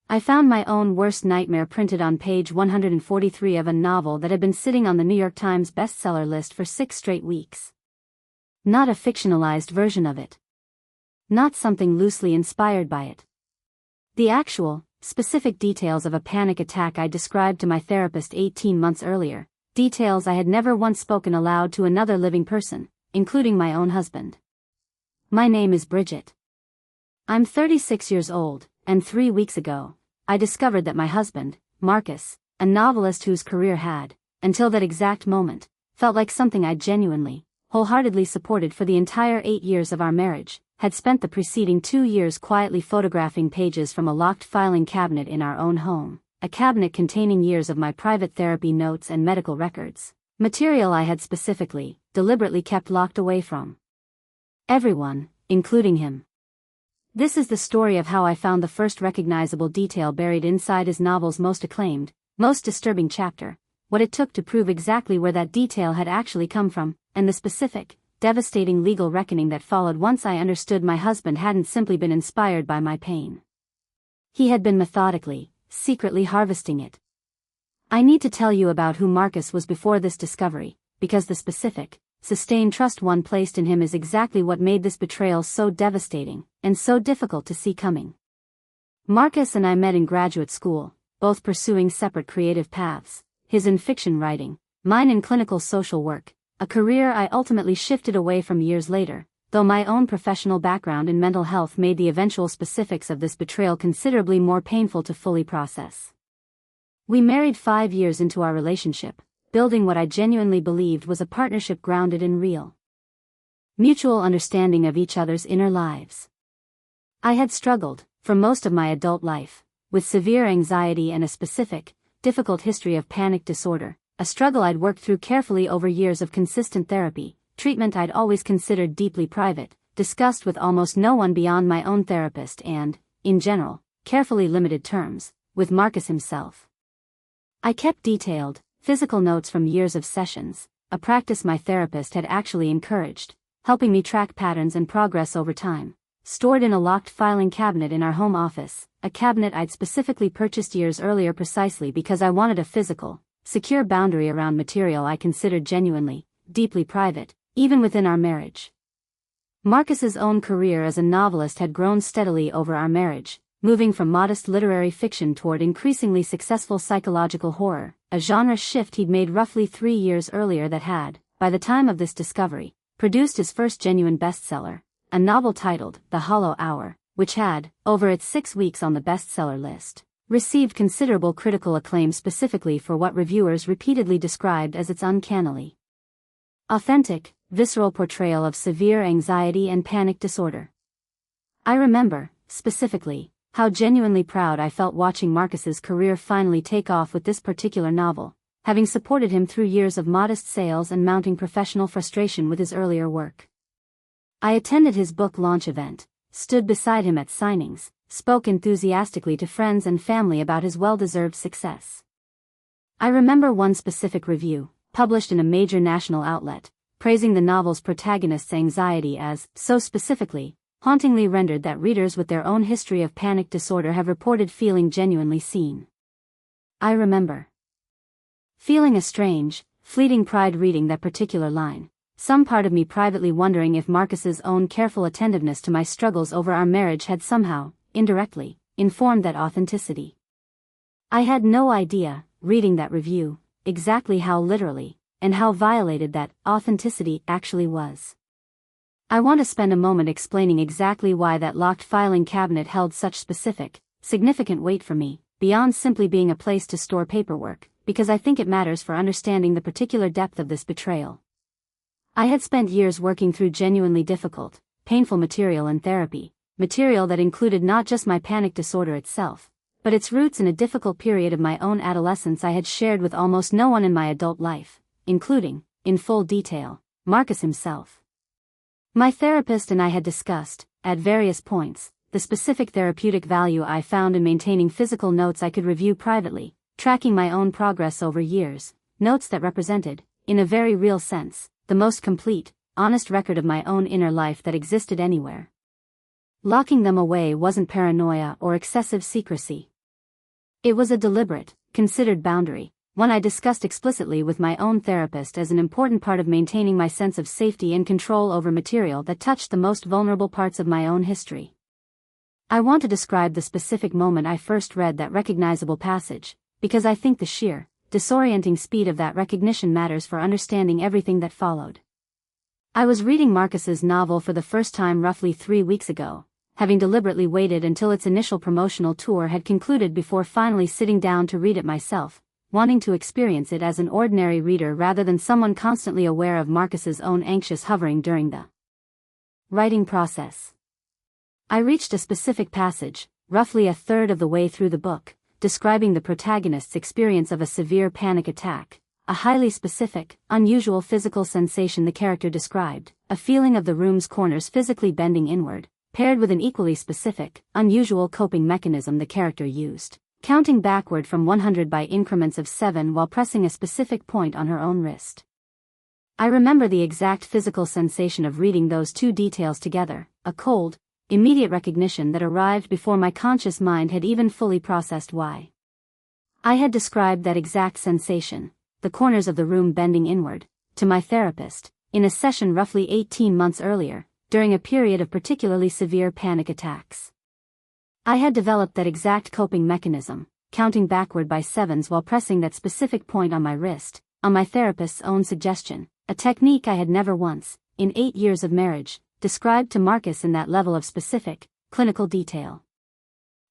I found my own worst nightmare printed on page 143 of a novel that had been sitting on the New York Times bestseller list for 6 straight weeks. Not a fictionalized version of it. Not something loosely inspired by it. The actual, specific details of a panic attack I described to my therapist 18 months earlier, details I had never once spoken aloud to another living person, including my own husband. My name is Bridget. I'm 36 years old, and 3 weeks ago, I discovered that my husband, Marcus, a novelist whose career had, until that exact moment, felt like something I'd genuinely, wholeheartedly supported for the entire 8 years of our marriage, had spent the preceding 2 years quietly photographing pages from a locked filing cabinet in our own home, a cabinet containing years of my private therapy notes and medical records, material I had specifically, deliberately kept locked away from everyone, including him. This is the story of how I found the first recognizable detail buried inside his novel's most acclaimed, most disturbing chapter, what it took to prove exactly where that detail had actually come from, and the specific, devastating legal reckoning that followed once I understood my husband hadn't simply been inspired by my pain. He had been methodically, secretly harvesting it. I need to tell you about who Marcus was before this discovery, because the specific, sustained trust one placed in him is exactly what made this betrayal so devastating, and so difficult to see coming. Marcus and I met in graduate school, both pursuing separate creative paths, his in fiction writing, mine in clinical social work, a career I ultimately shifted away from years later, though my own professional background in mental health made the eventual specifics of this betrayal considerably more painful to fully process. We married 5 years into our relationship, building what I genuinely believed was a partnership grounded in real, mutual understanding of each other's inner lives. I had struggled, for most of my adult life, with severe anxiety and a specific, difficult history of panic disorder, a struggle I'd worked through carefully over years of consistent therapy, treatment I'd always considered deeply private, discussed with almost no one beyond my own therapist and, in general, carefully limited terms, with Marcus himself. I kept detailed, physical notes from years of sessions, a practice my therapist had actually encouraged, helping me track patterns and progress over time, stored in a locked filing cabinet in our home office, a cabinet I'd specifically purchased years earlier precisely because I wanted a physical, secure boundary around material I considered genuinely, deeply private, even within our marriage. Marcus's own career as a novelist had grown steadily over our marriage, moving from modest literary fiction toward increasingly successful psychological horror, a genre shift he'd made roughly 3 years earlier that had, by the time of this discovery, produced his first genuine bestseller, a novel titled The Hollow Hour, which had, over its 6 weeks on the bestseller list, received considerable critical acclaim specifically for what reviewers repeatedly described as its uncannily authentic, visceral portrayal of severe anxiety and panic disorder. I remember, specifically, how genuinely proud I felt watching Marcus's career finally take off with this particular novel, having supported him through years of modest sales and mounting professional frustration with his earlier work. I attended his book launch event, stood beside him at signings, spoke enthusiastically to friends and family about his well-deserved success. I remember one specific review, published in a major national outlet, praising the novel's protagonist's anxiety as, so specifically, hauntingly rendered that readers with their own history of panic disorder have reported feeling genuinely seen. I remember feeling a strange, fleeting pride reading that particular line, some part of me privately wondering if Marcus's own careful attentiveness to my struggles over our marriage had somehow, indirectly, informed that authenticity. I had no idea, reading that review, exactly how literally, and how violated that authenticity actually was. I want to spend a moment explaining exactly why that locked filing cabinet held such specific, significant weight for me, beyond simply being a place to store paperwork, because I think it matters for understanding the particular depth of this betrayal. I had spent years working through genuinely difficult, painful material in therapy, material that included not just my panic disorder itself, but its roots in a difficult period of my own adolescence I had shared with almost no one in my adult life, including, in full detail, Marcus himself. My therapist and I had discussed, at various points, the specific therapeutic value I found in maintaining physical notes I could review privately, tracking my own progress over years, notes that represented, in a very real sense, the most complete, honest record of my own inner life that existed anywhere. Locking them away wasn't paranoia or excessive secrecy. It was a deliberate, considered boundary, one I discussed explicitly with my own therapist as an important part of maintaining my sense of safety and control over material that touched the most vulnerable parts of my own history. I want to describe the specific moment I first read that recognizable passage, because I think the sheer, disorienting speed of that recognition matters for understanding everything that followed. I was reading Marcus's novel for the first time roughly 3 weeks ago, having deliberately waited until its initial promotional tour had concluded before finally sitting down to read it myself, wanting to experience it as an ordinary reader rather than someone constantly aware of Marcus's own anxious hovering during the writing process. I reached a specific passage, roughly a third of the way through the book, describing the protagonist's experience of a severe panic attack, a highly specific, unusual physical sensation the character described, a feeling of the room's corners physically bending inward, paired with an equally specific, unusual coping mechanism the character used, counting backward from 100 by increments of 7 while pressing a specific point on her own wrist. I remember the exact physical sensation of reading those two details together, a cold, immediate recognition that arrived before my conscious mind had even fully processed why I had described that exact sensation, the corners of the room bending inward, to my therapist, in a session roughly 18 months earlier, during a period of particularly severe panic attacks. I had developed that exact coping mechanism, counting backward by 7s while pressing that specific point on my wrist, on my therapist's own suggestion, a technique I had never once, in 8 years of marriage, described to Marcus in that level of specific, clinical detail.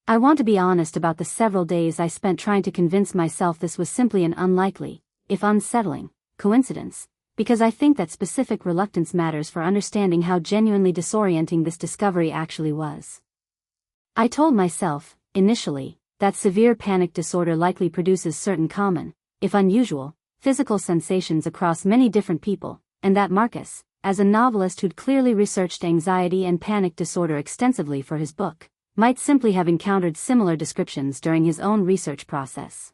I want to be honest about the several days I spent trying to convince myself this was simply an unlikely, if unsettling, coincidence, because I think that specific reluctance matters for understanding how genuinely disorienting this discovery actually was. I told myself, initially, that severe panic disorder likely produces certain common, if unusual, physical sensations across many different people, and that Marcus, as a novelist who'd clearly researched anxiety and panic disorder extensively for his book, might simply have encountered similar descriptions during his own research process.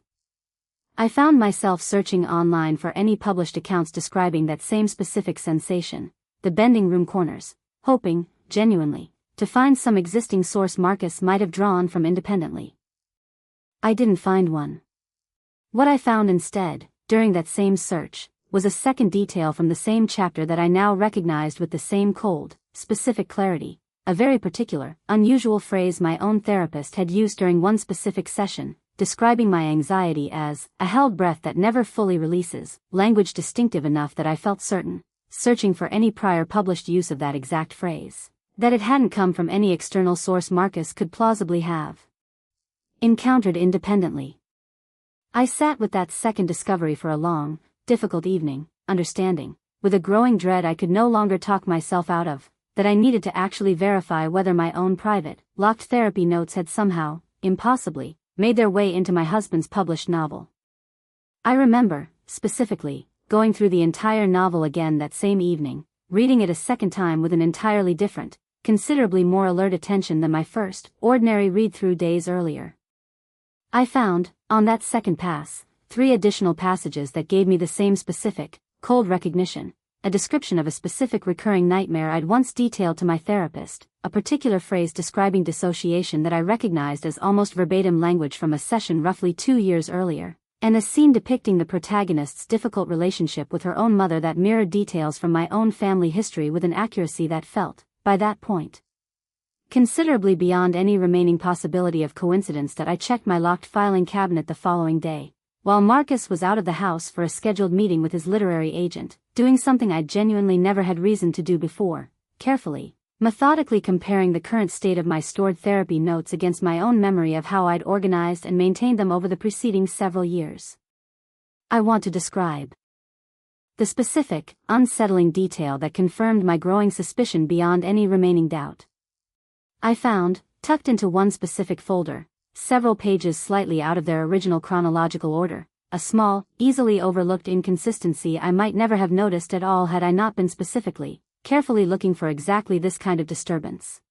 I found myself searching online for any published accounts describing that same specific sensation, the bending room corners, hoping, genuinely, to find some existing source Marcus might have drawn from independently. I didn't find one. What I found instead, during that same search, was a second detail from the same chapter that I now recognized with the same cold, specific clarity, a very particular, unusual phrase my own therapist had used during one specific session, describing my anxiety as a held breath that never fully releases, language distinctive enough that I felt certain, searching for any prior published use of that exact phrase, that it hadn't come from any external source Marcus could plausibly have encountered independently. I sat with that second discovery for a long, difficult evening, understanding, with a growing dread I could no longer talk myself out of, that I needed to actually verify whether my own private, locked therapy notes had somehow, impossibly, made their way into my husband's published novel. I remember, specifically, going through the entire novel again that same evening, reading it a second time with an entirely different, considerably more alert attention than my first, ordinary read-through days earlier. I found, on that second pass, 3 additional passages that gave me the same specific, cold recognition, a description of a specific recurring nightmare I'd once detailed to my therapist, a particular phrase describing dissociation that I recognized as almost verbatim language from a session roughly 2 years earlier, and a scene depicting the protagonist's difficult relationship with her own mother that mirrored details from my own family history with an accuracy that felt, by that point, considerably beyond any remaining possibility of coincidence. That I checked my locked filing cabinet the following day, while Marcus was out of the house for a scheduled meeting with his literary agent, doing something I'd genuinely never had reason to do before, carefully, methodically comparing the current state of my stored therapy notes against my own memory of how I'd organized and maintained them over the preceding several years. I want to describe the specific, unsettling detail that confirmed my growing suspicion beyond any remaining doubt. I found, tucked into one specific folder, several pages slightly out of their original chronological order, a small, easily overlooked inconsistency I might never have noticed at all had I not been specifically, carefully looking for exactly this kind of disturbance.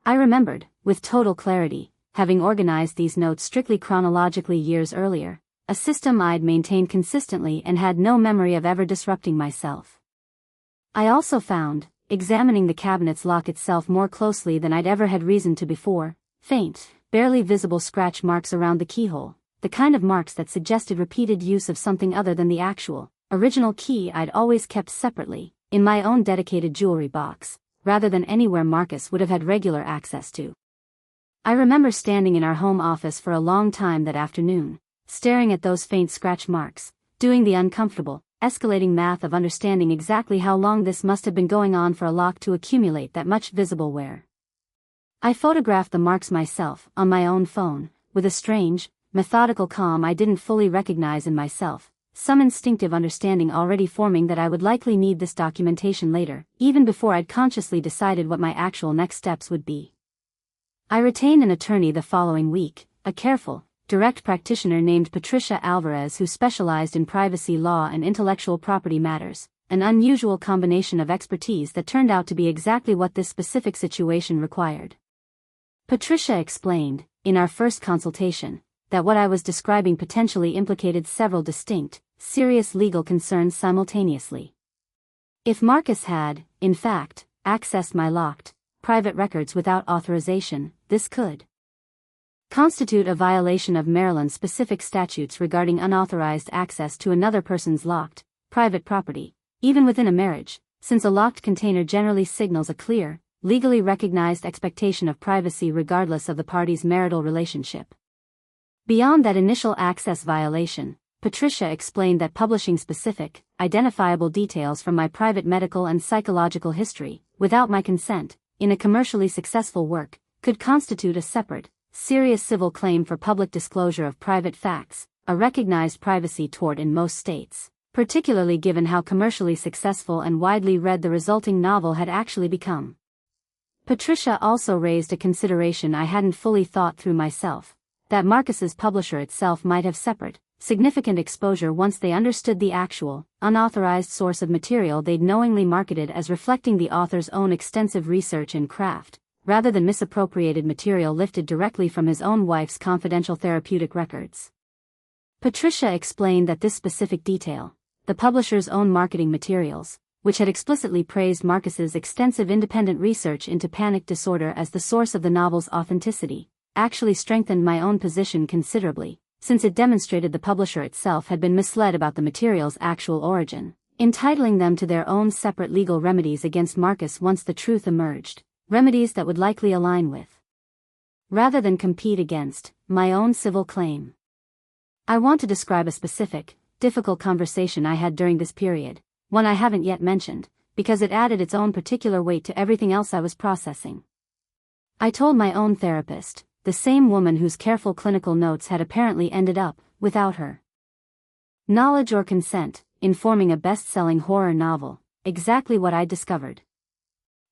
I remembered, with total clarity, having organized these notes strictly chronologically years earlier, a system I'd maintained consistently and had no memory of ever disrupting myself. I also found, examining the cabinet's lock itself more closely than I'd ever had reason to before, faint, barely visible scratch marks around the keyhole, the kind of marks that suggested repeated use of something other than the actual, original key I'd always kept separately, in my own dedicated jewelry box, rather than anywhere Marcus would have had regular access to. I remember standing in our home office for a long time that afternoon, staring at those faint scratch marks, doing the uncomfortable, escalating math of understanding exactly how long this must have been going on for a lock to accumulate that much visible wear. I photographed the marks myself, on my own phone, with a strange, methodical calm I didn't fully recognize in myself, some instinctive understanding already forming that I would likely need this documentation later, even before I'd consciously decided what my actual next steps would be. I retained an attorney the following week, a careful, direct practitioner named Patricia Alvarez who specialized in privacy law and intellectual property matters, an unusual combination of expertise that turned out to be exactly what this specific situation required. Patricia explained, in our first consultation, that what I was describing potentially implicated several distinct, serious legal concerns simultaneously. If Marcus had, in fact, accessed my locked, private records without authorization, this could constitute a violation of Maryland-specific statutes regarding unauthorized access to another person's locked, private property, even within a marriage, since a locked container generally signals a clear, legally recognized expectation of privacy regardless of the parties' marital relationship. Beyond that initial access violation, Patricia explained that publishing specific, identifiable details from my private medical and psychological history, without my consent, in a commercially successful work, could constitute a separate, serious civil claim for public disclosure of private facts, a recognized privacy tort in most states, particularly given how commercially successful and widely read the resulting novel had actually become. Patricia also raised a consideration I hadn't fully thought through myself, that Marcus's publisher itself might have separate, significant exposure once they understood the actual, unauthorized source of material they'd knowingly marketed as reflecting the author's own extensive research and craft, rather than misappropriated material lifted directly from his own wife's confidential therapeutic records. Patricia explained that this specific detail, the publisher's own marketing materials, which had explicitly praised Marcus's extensive independent research into panic disorder as the source of the novel's authenticity, actually strengthened my own position considerably, since it demonstrated the publisher itself had been misled about the material's actual origin, entitling them to their own separate legal remedies against Marcus once the truth emerged, remedies that would likely align with, rather than compete against, my own civil claim. I want to describe a specific, difficult conversation I had during this period, one I haven't yet mentioned, because it added its own particular weight to everything else I was processing. I told my own therapist, the same woman whose careful clinical notes had apparently ended up, without her knowledge or consent, in forming a best-selling horror novel, exactly what I'd discovered.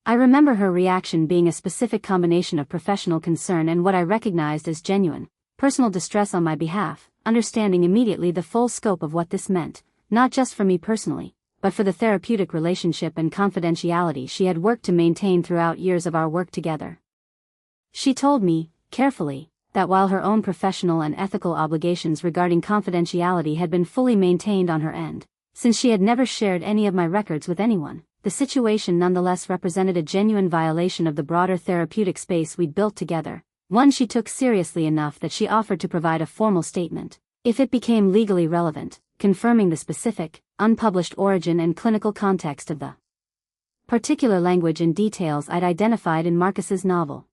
I remember her reaction being a specific combination of professional concern and what I recognized as genuine, personal distress on my behalf, understanding immediately the full scope of what this meant, not just for me personally, but for the therapeutic relationship and confidentiality she had worked to maintain throughout years of our work together. She told me, carefully, that while her own professional and ethical obligations regarding confidentiality had been fully maintained on her end, since she had never shared any of my records with anyone, the situation nonetheless represented a genuine violation of the broader therapeutic space we'd built together, one she took seriously enough that she offered to provide a formal statement, if it became legally relevant, confirming the specific, unpublished origin and clinical context of the particular language and details I'd identified in Marcus's novel.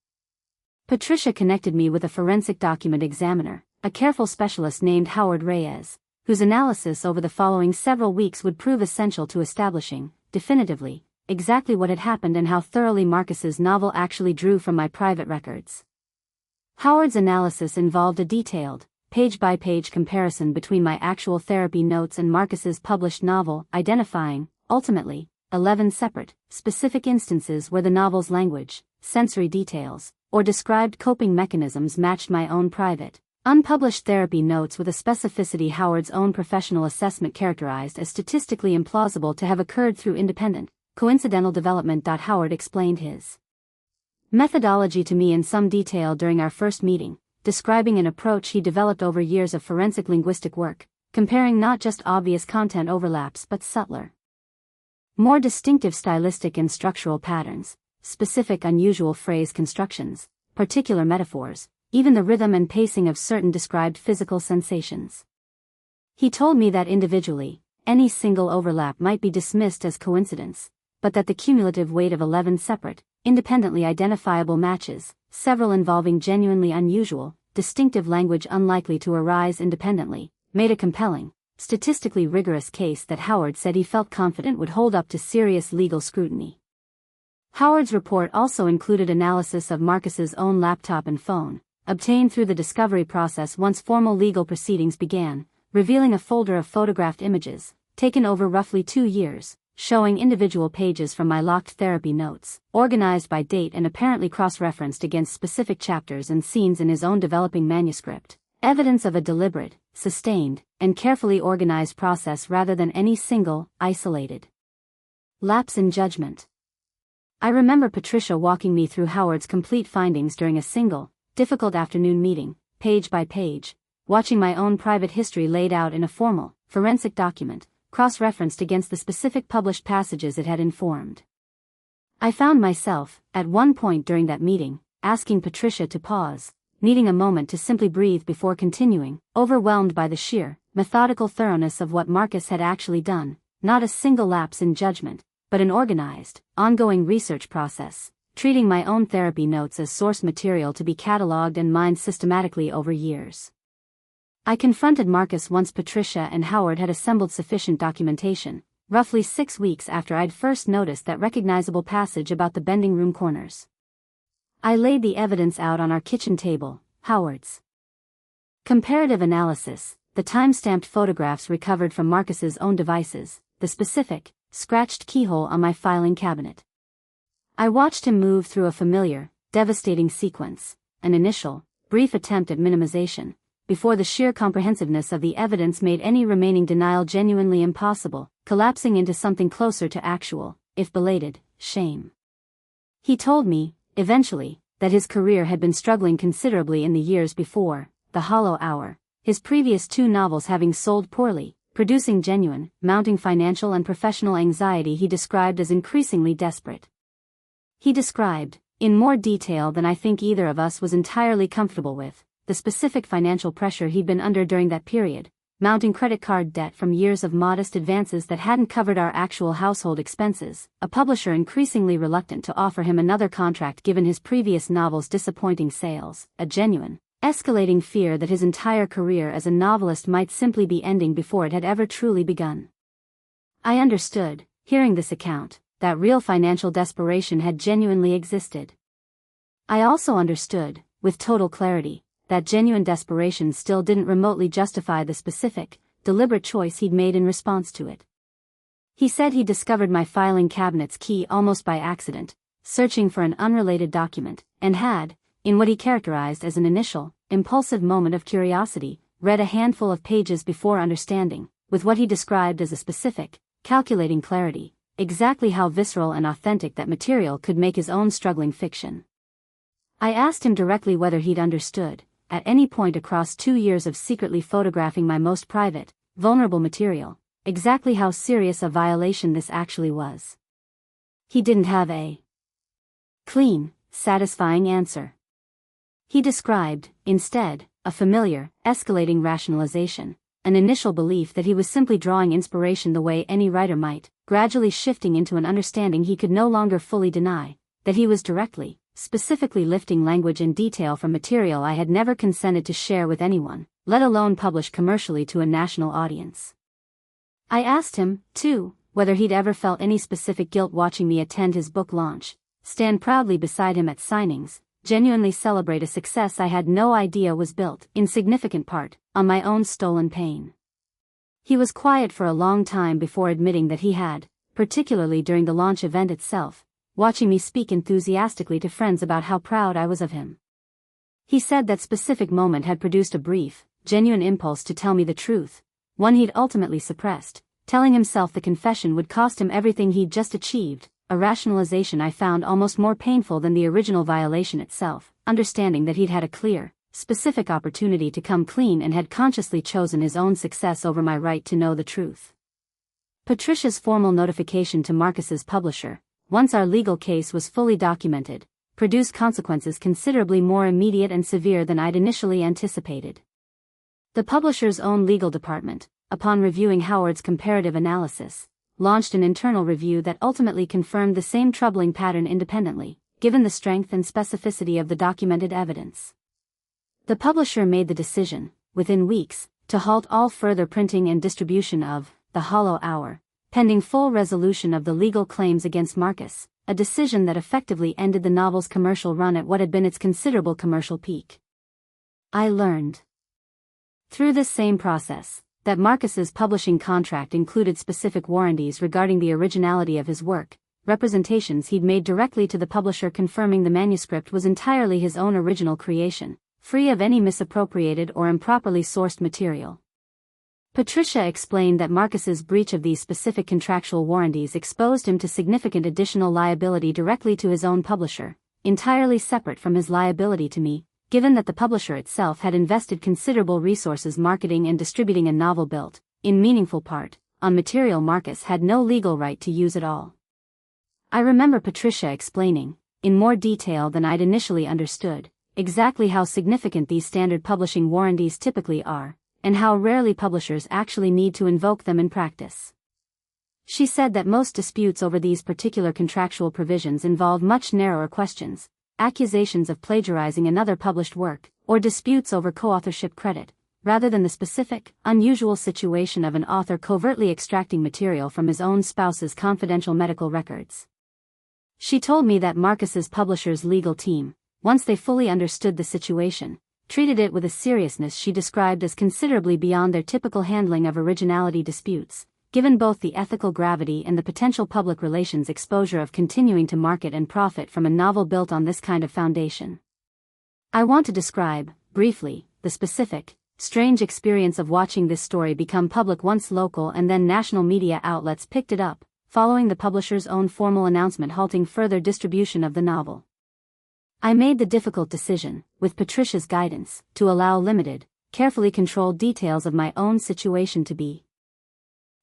Patricia connected me with a forensic document examiner, a careful specialist named Howard Reyes, whose analysis over the following several weeks would prove essential to establishing, definitively, exactly what had happened and how thoroughly Marcus's novel actually drew from my private records. Howard's analysis involved a detailed, page-by-page comparison between my actual therapy notes and Marcus's published novel, identifying, ultimately, 11 separate, specific instances where the novel's language, sensory details, or described coping mechanisms matched my own private, unpublished therapy notes with a specificity Howard's own professional assessment characterized as statistically implausible to have occurred through independent, coincidental development. Howard explained his methodology to me in some detail during our first meeting, describing an approach he developed over years of forensic linguistic work, comparing not just obvious content overlaps but subtler, more distinctive stylistic and structural patterns, specific unusual phrase constructions, particular metaphors, even the rhythm and pacing of certain described physical sensations. He told me that individually, any single overlap might be dismissed as coincidence, but that the cumulative weight of 11 separate, independently identifiable matches, several involving genuinely unusual, distinctive language unlikely to arise independently, made a compelling, statistically rigorous case that Howard said he felt confident would hold up to serious legal scrutiny. Howard's report also included analysis of Marcus's own laptop and phone, obtained through the discovery process once formal legal proceedings began, revealing a folder of photographed images, taken over roughly 2 years, showing individual pages from my locked therapy notes, organized by date and apparently cross-referenced against specific chapters and scenes in his own developing manuscript, evidence of a deliberate, sustained, and carefully organized process rather than any single, isolated lapse in judgment. I remember Patricia walking me through Howard's complete findings during a single, difficult afternoon meeting, page by page, watching my own private history laid out in a formal, forensic document, cross-referenced against the specific published passages it had informed. I found myself, at one point during that meeting, asking Patricia to pause, needing a moment to simply breathe before continuing, overwhelmed by the sheer, methodical thoroughness of what Marcus had actually done, not a single lapse in judgment, but an organized, ongoing research process, treating my own therapy notes as source material to be cataloged and mined systematically over years. I confronted Marcus once Patricia and Howard had assembled sufficient documentation, roughly 6 weeks after I'd first noticed that recognizable passage about the bending room corners. I laid the evidence out on our kitchen table, Howard's comparative analysis, the time-stamped photographs recovered from Marcus's own devices, the specific, scratched keyhole on my filing cabinet. I watched him move through a familiar, devastating sequence, an initial, brief attempt at minimization, before the sheer comprehensiveness of the evidence made any remaining denial genuinely impossible, collapsing into something closer to actual, if belated, shame. He told me, eventually, that his career had been struggling considerably in the years before, The Hollow Hour, his previous 2 novels having sold poorly, producing genuine, mounting financial and professional anxiety he described as increasingly desperate. He described, in more detail than I think either of us was entirely comfortable with, the specific financial pressure he'd been under during that period, mounting credit card debt from years of modest advances that hadn't covered our actual household expenses, a publisher increasingly reluctant to offer him another contract given his previous novel's disappointing sales, a genuine, escalating fear that his entire career as a novelist might simply be ending before it had ever truly begun. I understood, hearing this account, that real financial desperation had genuinely existed. I also understood, with total clarity, that genuine desperation still didn't remotely justify the specific, deliberate choice he'd made in response to it. He said he discovered my filing cabinet's key almost by accident, searching for an unrelated document, and had, in what he characterized as an initial, impulsive moment of curiosity, read a handful of pages before understanding, with what he described as a specific, calculating clarity, exactly how visceral and authentic that material could make his own struggling fiction. I asked him directly whether he'd understood, at any point across 2 years of secretly photographing my most private, vulnerable material, exactly how serious a violation this actually was. He didn't have a clean, satisfying answer. He described, instead, a familiar, escalating rationalization, an initial belief that he was simply drawing inspiration the way any writer might, gradually shifting into an understanding he could no longer fully deny, that he was directly, specifically lifting language and detail from material I had never consented to share with anyone, let alone publish commercially to a national audience. I asked him, too, whether he'd ever felt any specific guilt watching me attend his book launch, stand proudly beside him at signings, genuinely celebrate a success I had no idea was built, in significant part, on my own stolen pain. He was quiet for a long time before admitting that he had, particularly during the launch event itself, watching me speak enthusiastically to friends about how proud I was of him. He said that specific moment had produced a brief, genuine impulse to tell me the truth, one he'd ultimately suppressed, telling himself the confession would cost him everything he'd just achieved, a rationalization I found almost more painful than the original violation itself, understanding that he'd had a clear, specific opportunity to come clean and had consciously chosen his own success over my right to know the truth. Patricia's formal notification to Marcus's publisher, once our legal case was fully documented, produced consequences considerably more immediate and severe than I'd initially anticipated. The publisher's own legal department, upon reviewing Howard's comparative analysis, launched an internal review that ultimately confirmed the same troubling pattern independently, given the strength and specificity of the documented evidence. The publisher made the decision, within weeks, to halt all further printing and distribution of The Hollow Hour, pending full resolution of the legal claims against Marcus, a decision that effectively ended the novel's commercial run at what had been its considerable commercial peak. I learned, through this same process, that Marcus's publishing contract included specific warranties regarding the originality of his work, representations he'd made directly to the publisher confirming the manuscript was entirely his own original creation, free of any misappropriated or improperly sourced material. Patricia explained that Marcus's breach of these specific contractual warranties exposed him to significant additional liability directly to his own publisher, entirely separate from his liability to me, given that the publisher itself had invested considerable resources marketing and distributing a novel built, in meaningful part, on material Marcus had no legal right to use at all. I remember Patricia explaining, in more detail than I'd initially understood, exactly how significant these standard publishing warranties typically are, and how rarely publishers actually need to invoke them in practice. She said that most disputes over these particular contractual provisions involve much narrower questions, accusations of plagiarizing another published work, or disputes over co-authorship credit, rather than the specific, unusual situation of an author covertly extracting material from his own spouse's confidential medical records. She told me that Marcus's publisher's legal team, once they fully understood the situation, treated it with a seriousness she described as considerably beyond their typical handling of originality disputes, given both the ethical gravity and the potential public relations exposure of continuing to market and profit from a novel built on this kind of foundation. I want to describe, briefly, the specific, strange experience of watching this story become public once local and then national media outlets picked it up, following the publisher's own formal announcement halting further distribution of the novel. I made the difficult decision, with Patricia's guidance, to allow limited, carefully controlled details of my own situation to be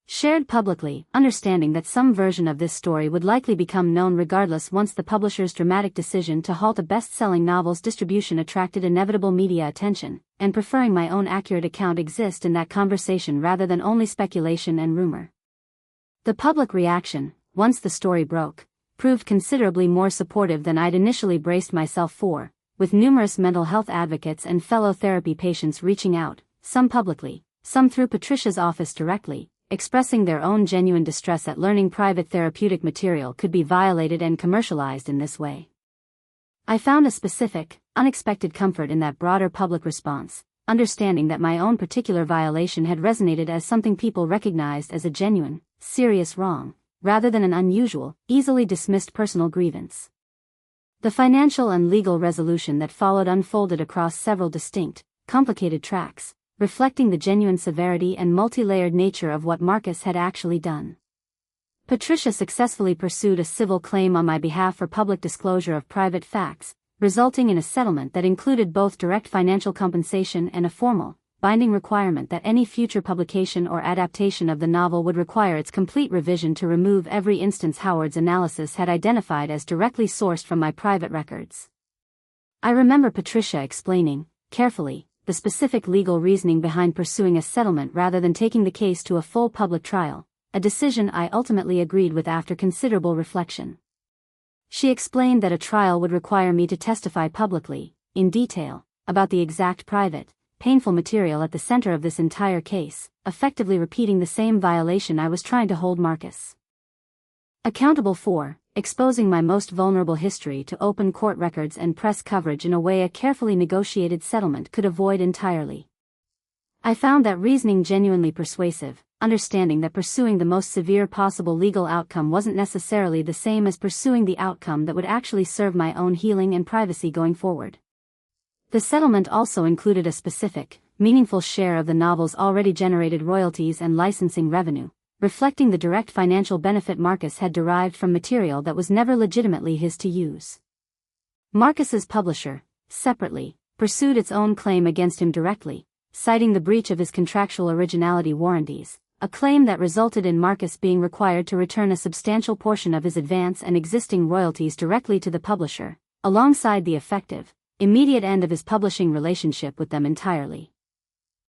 shared publicly, understanding that some version of this story would likely become known regardless once the publisher's dramatic decision to halt a best-selling novel's distribution attracted inevitable media attention, and preferring my own accurate account exist in that conversation rather than only speculation and rumor. The public reaction, once the story broke, proved considerably more supportive than I'd initially braced myself for, with numerous mental health advocates and fellow therapy patients reaching out, some publicly, some through Patricia's office directly, expressing their own genuine distress at learning private therapeutic material could be violated and commercialized in this way. I found a specific, unexpected comfort in that broader public response, understanding that my own particular violation had resonated as something people recognized as a genuine, serious wrong, rather than an unusual, easily dismissed personal grievance. The financial and legal resolution that followed unfolded across several distinct, complicated tracks, reflecting the genuine severity and multi-layered nature of what Marcus had actually done. Patricia successfully pursued a civil claim on my behalf for public disclosure of private facts, resulting in a settlement that included both direct financial compensation and a formal, binding requirement that any future publication or adaptation of the novel would require its complete revision to remove every instance Howard's analysis had identified as directly sourced from my private records. I remember Patricia explaining, carefully, the specific legal reasoning behind pursuing a settlement rather than taking the case to a full public trial, a decision I ultimately agreed with after considerable reflection. She explained that a trial would require me to testify publicly, in detail, about the exact private, painful material at the center of this entire case, effectively repeating the same violation I was trying to hold Marcus accountable for, exposing my most vulnerable history to open court records and press coverage in a way a carefully negotiated settlement could avoid entirely. I found that reasoning genuinely persuasive, understanding that pursuing the most severe possible legal outcome wasn't necessarily the same as pursuing the outcome that would actually serve my own healing and privacy going forward. The settlement also included a specific, meaningful share of the novel's already generated royalties and licensing revenue, reflecting the direct financial benefit Marcus had derived from material that was never legitimately his to use. Marcus's publisher, separately, pursued its own claim against him directly, citing the breach of his contractual originality warranties, a claim that resulted in Marcus being required to return a substantial portion of his advance and existing royalties directly to the publisher, alongside the effective, immediate end of his publishing relationship with them entirely.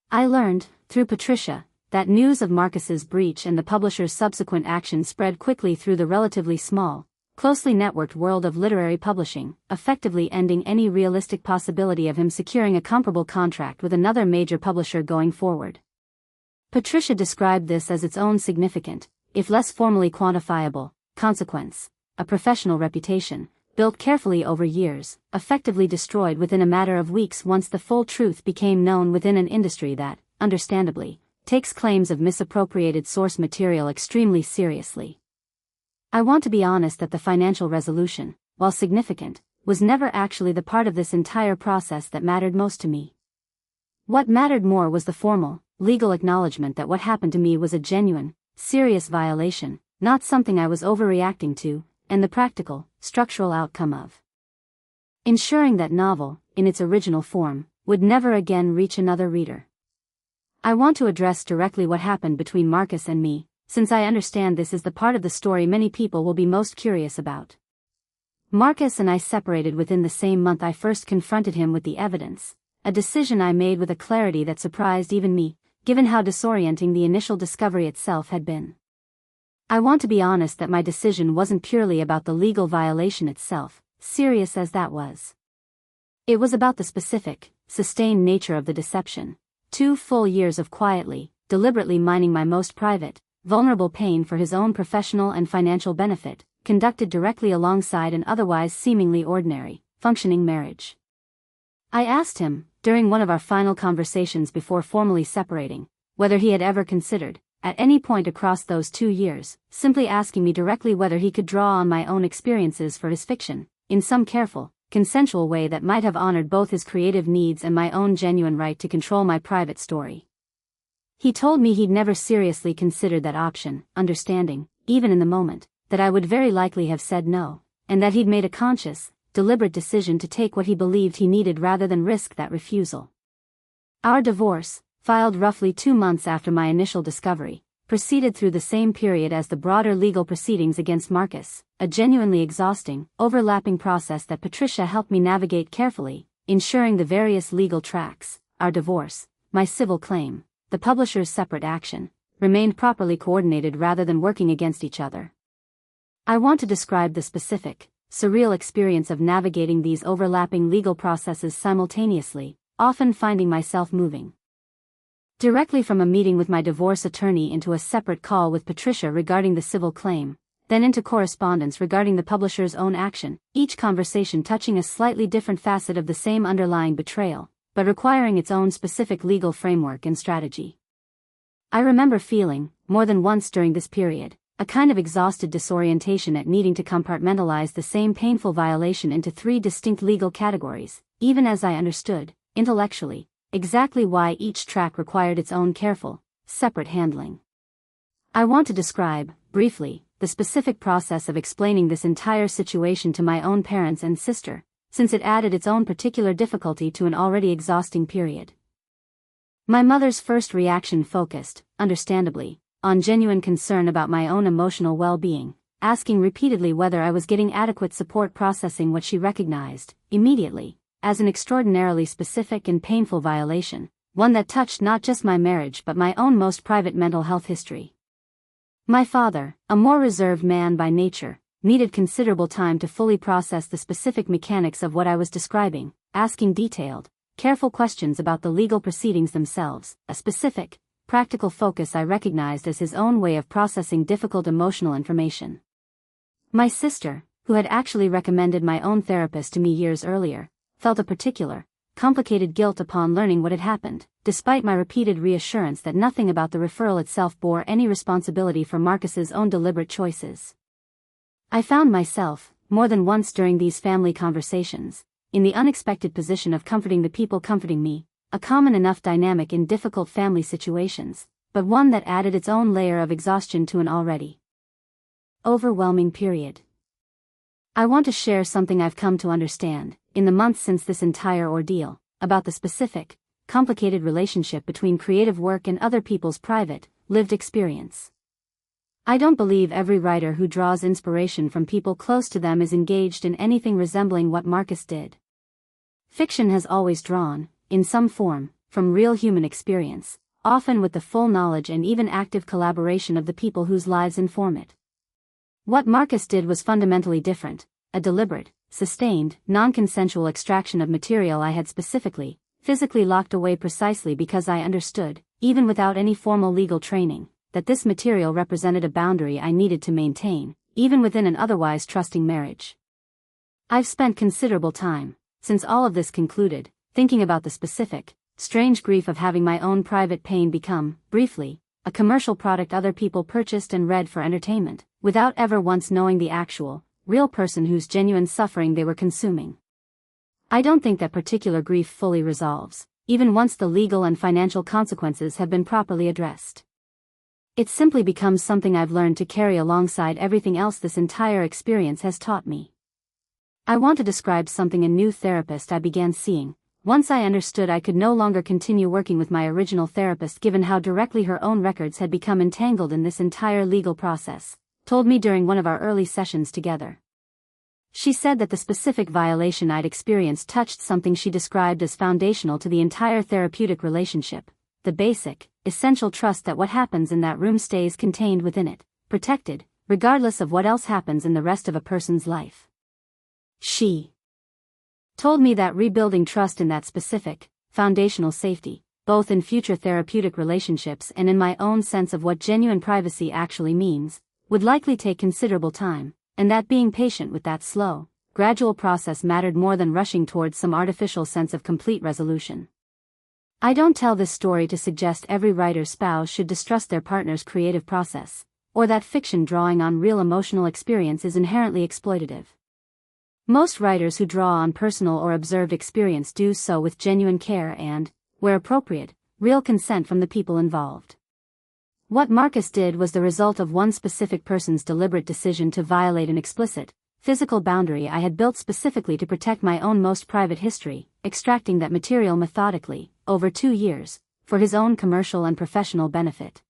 I learned, through Patricia, that news of Marcus's breach and the publisher's subsequent action spread quickly through the relatively small, closely networked world of literary publishing, effectively ending any realistic possibility of him securing a comparable contract with another major publisher going forward. Patricia described this as its own significant, if less formally quantifiable, consequence, a professional reputation, built carefully over years, effectively destroyed within a matter of weeks once the full truth became known within an industry that, understandably, takes claims of misappropriated source material extremely seriously. I want to be honest that the financial resolution, while significant, was never actually the part of this entire process that mattered most to me. What mattered more was the formal, legal acknowledgement that what happened to me was a genuine, serious violation, not something I was overreacting to, and the practical, structural outcome of ensuring that novel, in its original form, would never again reach another reader. I want to address directly what happened between Marcus and me, since I understand this is the part of the story many people will be most curious about. Marcus and I separated within the same month I first confronted him with the evidence, a decision I made with a clarity that surprised even me, given how disorienting the initial discovery itself had been. I want to be honest that my decision wasn't purely about the legal violation itself, serious as that was. It was about the specific, sustained nature of the deception. 2 full years of quietly, deliberately mining my most private, vulnerable pain for his own professional and financial benefit, conducted directly alongside an otherwise seemingly ordinary, functioning marriage. I asked him, during one of our final conversations before formally separating, whether he had ever considered, at any point across those 2 years, simply asking me directly whether he could draw on my own experiences for his fiction, in some careful, consensual way that might have honored both his creative needs and my own genuine right to control my private story. He told me he'd never seriously considered that option, understanding, even in the moment, that I would very likely have said no, and that he'd made a conscious, deliberate decision to take what he believed he needed rather than risk that refusal. Our divorce, filed roughly 2 months after my initial discovery, proceeded through the same period as the broader legal proceedings against Marcus, a genuinely exhausting, overlapping process that Patricia helped me navigate carefully, ensuring the various legal tracks, our divorce, my civil claim, the publisher's separate action, remained properly coordinated rather than working against each other. I want to describe the specific, surreal experience of navigating these overlapping legal processes simultaneously, often finding myself moving directly from a meeting with my divorce attorney into a separate call with Patricia regarding the civil claim, then into correspondence regarding the publisher's own action, each conversation touching a slightly different facet of the same underlying betrayal, but requiring its own specific legal framework and strategy. I remember feeling, more than once during this period, a kind of exhausted disorientation at needing to compartmentalize the same painful violation into 3 distinct legal categories, even as I understood, intellectually, exactly why each track required its own careful, separate handling. I want to describe, briefly, the specific process of explaining this entire situation to my own parents and sister, since it added its own particular difficulty to an already exhausting period. My mother's first reaction focused, understandably, on genuine concern about my own emotional well-being, asking repeatedly whether I was getting adequate support processing what she recognized, immediately, as an extraordinarily specific and painful violation, one that touched not just my marriage but my own most private mental health history. My father, a more reserved man by nature, needed considerable time to fully process the specific mechanics of what I was describing, asking detailed, careful questions about the legal proceedings themselves, a specific, practical focus I recognized as his own way of processing difficult emotional information. My sister, who had actually recommended my own therapist to me years earlier, felt a particular, complicated guilt upon learning what had happened, despite my repeated reassurance that nothing about the referral itself bore any responsibility for Marcus's own deliberate choices. I found myself, more than once during these family conversations, in the unexpected position of comforting the people comforting me, a common enough dynamic in difficult family situations, but one that added its own layer of exhaustion to an already overwhelming period. I want to share something I've come to understand, in the months since this entire ordeal, about the specific, complicated relationship between creative work and other people's private, lived experience. I don't believe every writer who draws inspiration from people close to them is engaged in anything resembling what Marcus did. Fiction has always drawn, in some form, from real human experience, often with the full knowledge and even active collaboration of the people whose lives inform it. What Marcus did was fundamentally different, a deliberate, sustained, non-consensual extraction of material I had specifically, physically locked away precisely because I understood, even without any formal legal training, that this material represented a boundary I needed to maintain, even within an otherwise trusting marriage. I've spent considerable time, since all of this concluded, thinking about the specific, strange grief of having my own private pain become, briefly, a commercial product other people purchased and read for entertainment, without ever once knowing the actual, real person whose genuine suffering they were consuming. I don't think that particular grief fully resolves, even once the legal and financial consequences have been properly addressed. It simply becomes something I've learned to carry alongside everything else this entire experience has taught me. I want to describe something a new therapist I began seeing, once I understood I could no longer continue working with my original therapist given how directly her own records had become entangled in this entire legal process, told me during one of our early sessions together. She said that the specific violation I'd experienced touched something she described as foundational to the entire therapeutic relationship, the basic, essential trust that what happens in that room stays contained within it, protected, regardless of what else happens in the rest of a person's life. She told me that rebuilding trust in that specific, foundational safety, both in future therapeutic relationships and in my own sense of what genuine privacy actually means, would likely take considerable time, and that being patient with that slow, gradual process mattered more than rushing towards some artificial sense of complete resolution. I don't tell this story to suggest every writer's spouse should distrust their partner's creative process, or that fiction drawing on real emotional experience is inherently exploitative. Most writers who draw on personal or observed experience do so with genuine care and, where appropriate, real consent from the people involved. What Marcus did was the result of one specific person's deliberate decision to violate an explicit, physical boundary I had built specifically to protect my own most private history, extracting that material methodically, over 2 years, for his own commercial and professional benefit.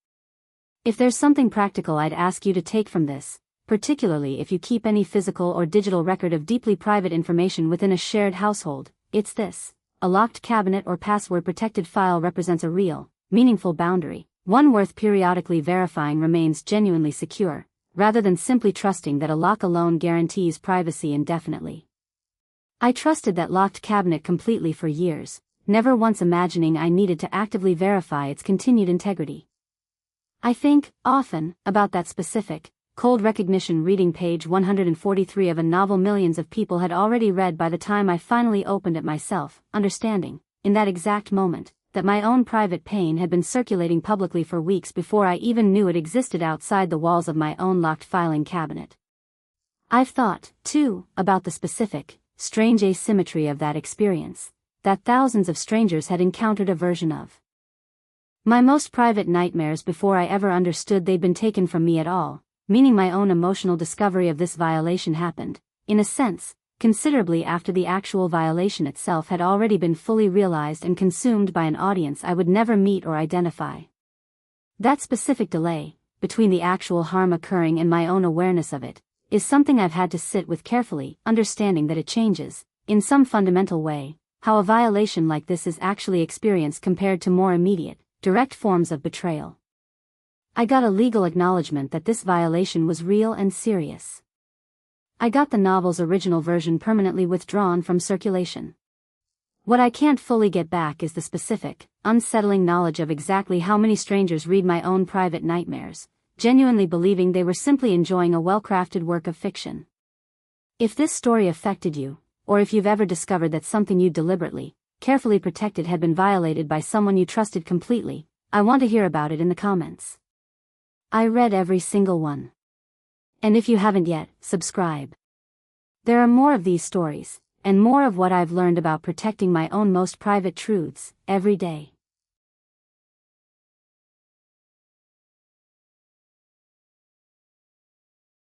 If there's something practical I'd ask you to take from this, particularly if you keep any physical or digital record of deeply private information within a shared household, it's this: a locked cabinet or password-protected file represents a real, meaningful boundary, one worth periodically verifying remains genuinely secure, rather than simply trusting that a lock alone guarantees privacy indefinitely. I trusted that locked cabinet completely for years, never once imagining I needed to actively verify its continued integrity. I think, often, about that specific, cold recognition reading page 143 of a novel millions of people had already read by the time I finally opened it myself, understanding, in that exact moment, that my own private pain had been circulating publicly for weeks before I even knew it existed outside the walls of my own locked filing cabinet. I've thought, too, about the specific, strange asymmetry of that experience, that thousands of strangers had encountered a version of. My most private nightmares before I ever understood they'd been taken from me at all, meaning my own emotional discovery of this violation happened, in a sense, considerably after the actual violation itself had already been fully realized and consumed by an audience I would never meet or identify. That specific delay, between the actual harm occurring and my own awareness of it, is something I've had to sit with carefully, understanding that it changes, in some fundamental way, how a violation like this is actually experienced compared to more immediate, direct forms of betrayal. I got a legal acknowledgement that this violation was real and serious. I got the novel's original version permanently withdrawn from circulation. What I can't fully get back is the specific, unsettling knowledge of exactly how many strangers read my own private nightmares, genuinely believing they were simply enjoying a well-crafted work of fiction. If this story affected you, or if you've ever discovered that something you deliberately, carefully protected had been violated by someone you trusted completely, I want to hear about it in the comments. I read every single one. And if you haven't yet, subscribe. There are more of these stories, and more of what I've learned about protecting my own most private truths, every day.